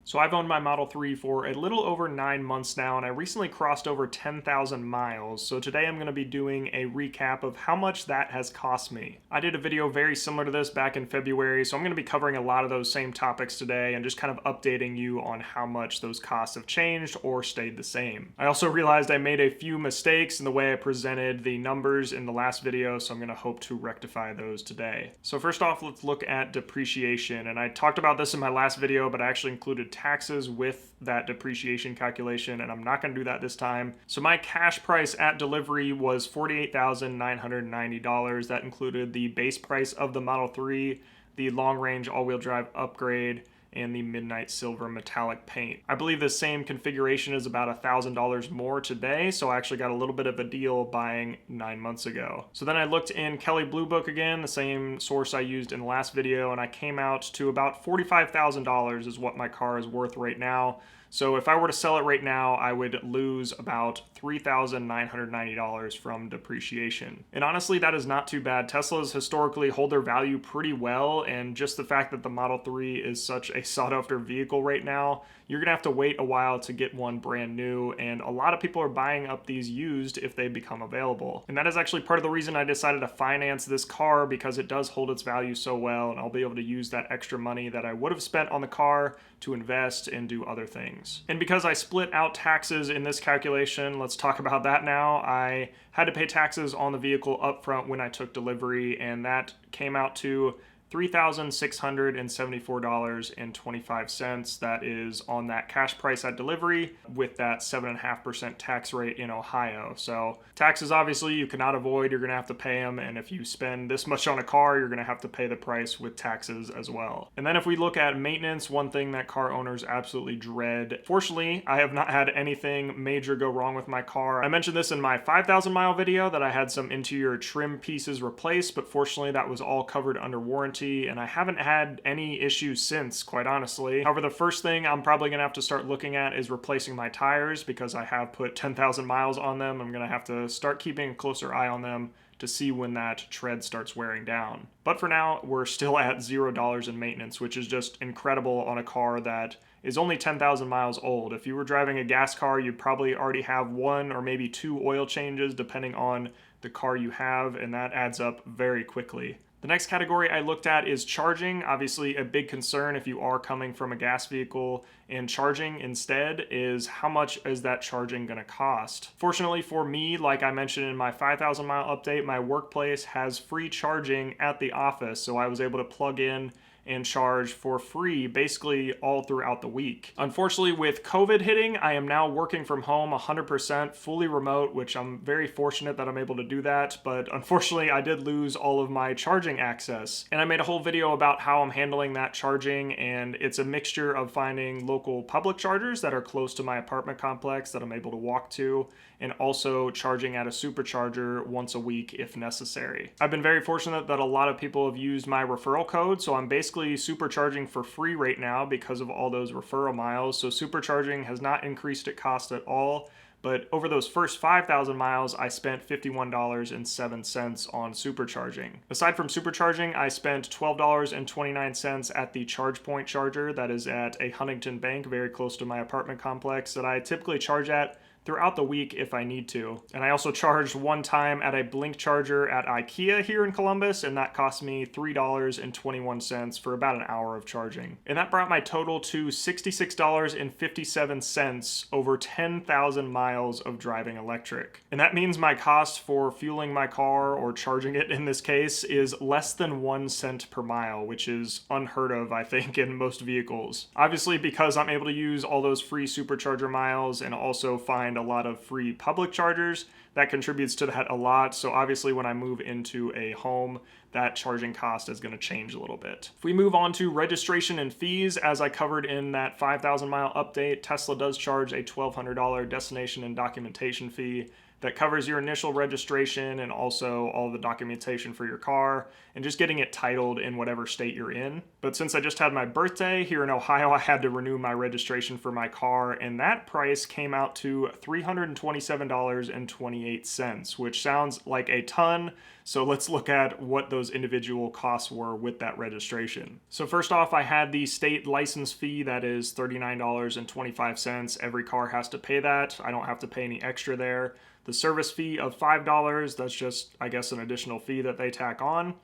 So I've owned my Model 3 for a little over 9 months now, and I recently crossed over 10,000 miles. So today I'm going to be doing a recap of how much that has cost me. I did a video very similar to this back in February, so I'm going to be covering a lot of those same topics today and just kind of updating you on how much those costs have changed or stayed the same. I also realized I made a few mistakes in the way I presented the numbers in the last video, so I'm going to hope to rectify those today. So first off, let's look at depreciation. And I talked about this in my last video, but I actually included taxes with that depreciation calculation, and I'm not going to do that this time. So my cash price at delivery was $48,990. That included the base price of the Model 3, the long-range all-wheel drive upgrade, and the Midnight Silver metallic paint. I believe the same configuration is about $1,000 more today, so I actually got a little bit of a deal buying 9 months ago. So then I looked in Kelley Blue Book again, the same source I used in the last video, and I came out to about $45,000 is what my car is worth right now. So if I were to sell it right now, I would lose about $3,990 from depreciation. And honestly, that is not too bad. Teslas historically hold their value pretty well, and just the fact that the Model 3 is such a sought-after vehicle right now, you're gonna have to wait a while to get one brand new, and a lot of people are buying up these used if they become available. And that is actually part of the reason I decided to finance this car, because it does hold its value so well, and I'll be able to use that extra money that I would have spent on the car to invest and do other things. And because I split out taxes in this calculation, let's talk about that now. I had to pay taxes on the vehicle up front when I took delivery, and that came out to $3,674.25. That is on that cash price at delivery with that 7.5% tax rate in Ohio. So taxes, obviously, you cannot avoid. You're going to have to pay them. And if you spend this much on a car, you're going to have to pay the price with taxes as well. And then if we look at maintenance, one thing that car owners absolutely dread. Fortunately, I have not had anything major go wrong with my car. I mentioned this in my 5,000 mile video that I had some interior trim pieces replaced, but fortunately that was all covered under warranty, and I haven't had any issues since, quite honestly. However, the first thing I'm probably gonna have to start looking at is replacing my tires, because I have put 10,000 miles on them. I'm gonna have to start keeping a closer eye on them to see when that tread starts wearing down. But for now, we're still at $0 in maintenance, which is just incredible on a car that is only 10,000 miles old. If you were driving a gas car, you'd probably already have 1 or maybe 2 oil changes depending on the car you have, and that adds up very quickly. The next category I looked at is charging. Obviously, a big concern if you are coming from a gas vehicle and charging instead is how much is that charging going to cost. Fortunately for me, like I mentioned in my 5,000 mile update, my workplace has free charging at the office, so I was able to plug in and charge for free basically all throughout the week. Unfortunately, with COVID hitting, I am now working from home 100% fully remote, which I'm very fortunate that I'm able to do that, but unfortunately I did lose all of my charging access. And I made a whole video about how I'm handling that charging, and it's a mixture of finding local public chargers that are close to my apartment complex that I'm able to walk to, and also charging at a supercharger once a week if necessary. I've been very fortunate that a lot of people have used my referral code, so I'm basically supercharging for free right now because of all those referral miles. So supercharging has not increased its cost at all, but over those first 5,000 miles, I spent $51.07 on supercharging. Aside from supercharging, I spent $12.29 at the Chargepoint charger that is at a Huntington Bank very close to my apartment complex that I typically charge at throughout the week if I need to. And I also charged one time at a Blink charger at IKEA here in Columbus, and that cost me $3.21 for about an hour of charging. And that brought my total to $66.57 over 10,000 miles of driving electric. And that means my cost for fueling my car, or charging it in this case, is less than 1 cent per mile, which is unheard of, I think, in most vehicles. Obviously, because I'm able to use all those free supercharger miles and also find a lot of free public chargers, that contributes to that a lot. So obviously when I move into a home, that charging cost is going to change a little bit. If we move on to registration and fees, as I covered in that 5,000 mile update, Tesla does charge a $1,200 destination and documentation fee that covers your initial registration and also all the documentation for your car and just getting it titled in whatever state you're in. But since I just had my birthday here in Ohio, I had to renew my registration for my car, and that price came out to $327.28, which sounds like a ton. So let's look at what those individual costs were with that registration. So first off, I had the state license fee that is $39.25. Every car has to pay that. I don't have to pay any extra there. The service fee of $5, that's just, I guess, an additional fee that they tack on.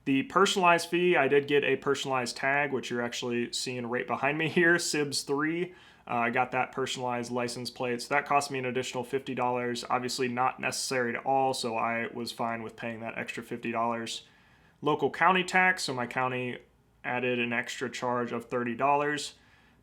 The personalized fee, I did get a personalized tag, which you're actually seeing right behind me here, SIBS3. I got that personalized license plate, so that cost me an additional $50. Obviously not necessary at all, so I was fine with paying that extra $50. Local county tax, so my county added an extra charge of $30.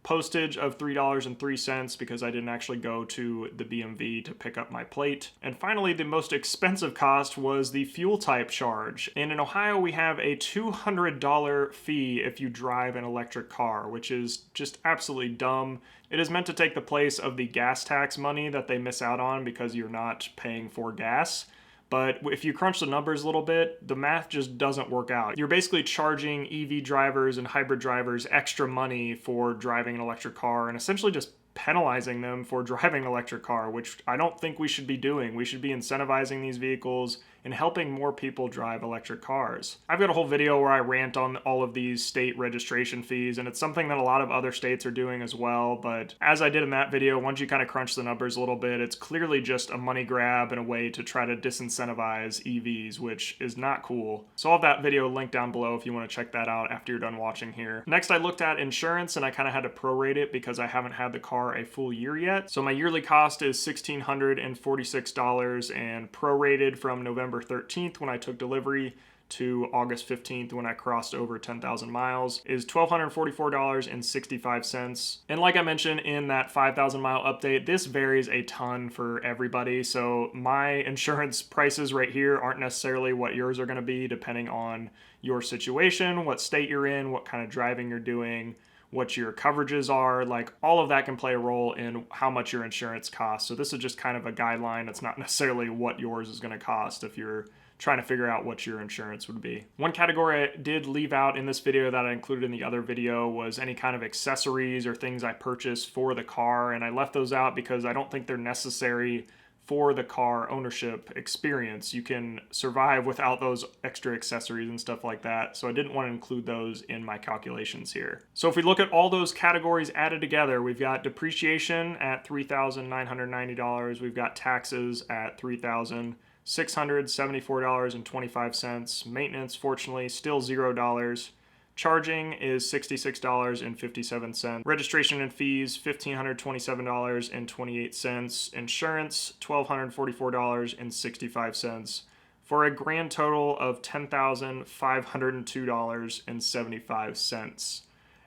Postage of $3.03 because I didn't actually go to the BMV to pick up my plate. And finally, the most expensive cost was the fuel type charge. And in Ohio, we have a $200 fee if you drive an electric car, which is just absolutely dumb. It is meant to take the place of the gas tax money that they miss out on because you're not paying for gas. But if you crunch the numbers a little bit, the math just doesn't work out. You're basically charging EV drivers and hybrid drivers extra money for driving an electric car and essentially just penalizing them for driving an electric car, which I don't think we should be doing. We should be incentivizing these vehicles and helping more people drive electric cars. I've got a whole video where I rant on all of these state registration fees, and it's something that a lot of other states are doing as well. But as I did in that video, once you kind of crunch the numbers a little bit, it's clearly just a money grab and a way to try to disincentivize EVs, which is not cool. So I'll have that video linked down below if you want to check that out after you're done watching here. Next, I looked at insurance, and I kind of had to prorate it because I haven't had the car a full year yet. So my yearly cost is $1,646 and prorated from November 13th when I took delivery to August 15th when I crossed over 10,000 miles is $1,244.65. And like I mentioned in that 5,000 mile update, this varies a ton for everybody. So my insurance prices right here aren't necessarily what yours are going to be depending on your situation, what state you're in, what kind of driving you're doing, what your coverages are. Like all of that can play a role in how much your insurance costs. So this is just kind of a guideline. It's not necessarily what yours is going to cost if you're trying to figure out what your insurance would be. One category I did leave out in this video that I included in the other video was any kind of accessories or things I purchased for the car, and I left those out because I don't think they're necessary for the car ownership experience. You can survive without those extra accessories and stuff like that, so I didn't want to include those in my calculations here. So if we look at all those categories added together, we've got depreciation at $3,990, we've got taxes at $3,674.25, maintenance, fortunately, still $0. Charging is $66.57. Registration and fees, $1,527.28. Insurance, $1,244.65. For a grand total of $10,502.75.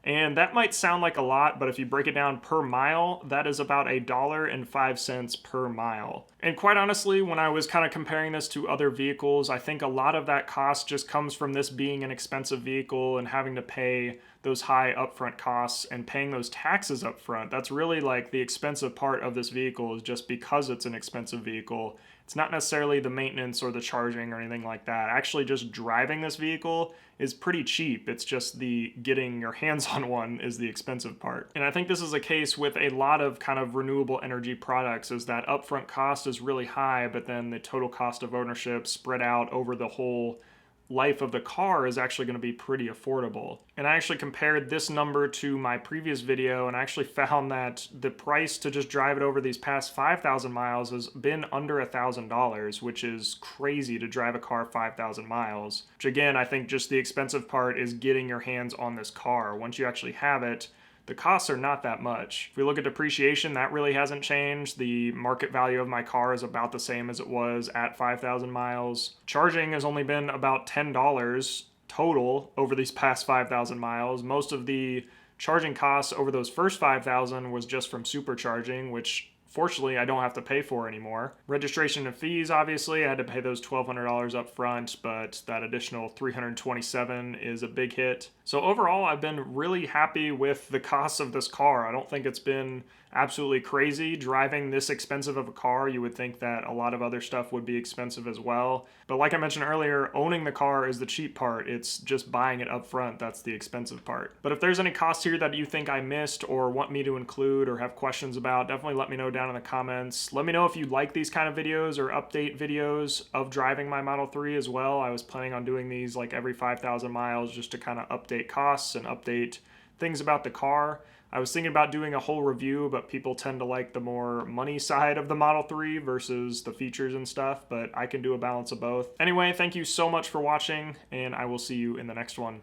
And that might sound like a lot, but if you break it down per mile, that is about $1.05 per mile. And quite honestly, when I was kind of comparing this to other vehicles, I think a lot of that cost just comes from this being an expensive vehicle and having to pay those high upfront costs and paying those taxes upfront. That's really like the expensive part of this vehicle, is just because it's an expensive vehicle. It's not necessarily the maintenance or the charging or anything like that. Actually, just driving this vehicle is pretty cheap. It's just the getting your hands on one is the expensive part. And I think this is a case with a lot of kind of renewable energy products, is that upfront cost is really high, but then the total cost of ownership spread out over the whole life of the car is actually going to be pretty affordable. And I actually compared this number to my previous video, and I actually found that the price to just drive it over these past 5,000 miles has been under $1,000, which is crazy to drive a car 5,000 miles. Which again, I think just the expensive part is getting your hands on this car. Once you actually have it, the costs are not that much. If we look at depreciation, that really hasn't changed. The market value of my car is about the same as it was at 5,000 miles. Charging has only been about $10 total over these past 5,000 miles. Most of the charging costs over those first 5,000 was just from Supercharging, which fortunately I don't have to pay for anymore. Registration and fees, obviously, I had to pay those $1,200 up front, but that additional $327 is a big hit. So overall, I've been really happy with the cost of this car. I don't think it's been absolutely crazy driving this expensive of a car. You would think that a lot of other stuff would be expensive as well. But like I mentioned earlier, owning the car is the cheap part. It's just buying it up front that's the expensive part. But if there's any costs here that you think I missed or want me to include or have questions about, definitely let me know down in the comments. Let me know if you like these kind of videos or update videos of driving my Model 3 as well. I was planning on doing these like every 5,000 miles just to kind of update costs and update things about the car. I was thinking about doing a whole review, but people tend to like the more money side of the Model 3 versus the features and stuff, but I can do a balance of both. Anyway, thank you so much for watching, and I will see you in the next one.